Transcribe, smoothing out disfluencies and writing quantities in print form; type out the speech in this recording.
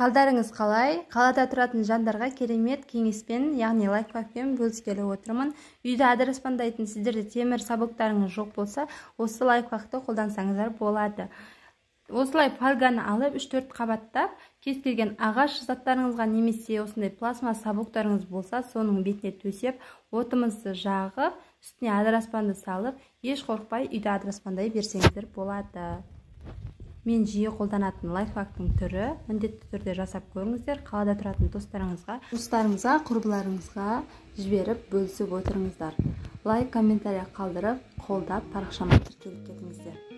Қалдарыңыз қалай? Қалада тұратын жандарға керемет кеңеспен, яғни лайфхакпен бөліскелі отырмын. Үйде адыраспандайтын сіздерде темір сабықтарыңыз жоқ болса, осы лайфхакты қолдансаңыздар болады. Осылай фольганы алып 3-4 қабаттап, кез келген ағаш заттарыңызға немесе осындай пластмасс сабықтарыңыз болса, соның бетіне төсеп, отымызды жағып, үстіне адыраспанды салып, еш қорықпай үйде адыраспандай берсеңіздер болады. Мен жиі қолданатын лайфхактың түрі, міндетті түрде жасап көріңіздер. Қалада тұратын достарыңызға, құрбыларыңызға жіберіп бөлісіп отырыңыздар. Лайк, комментарий қалдырып, қолдап, парақшама тіркеліп кетіңіздер.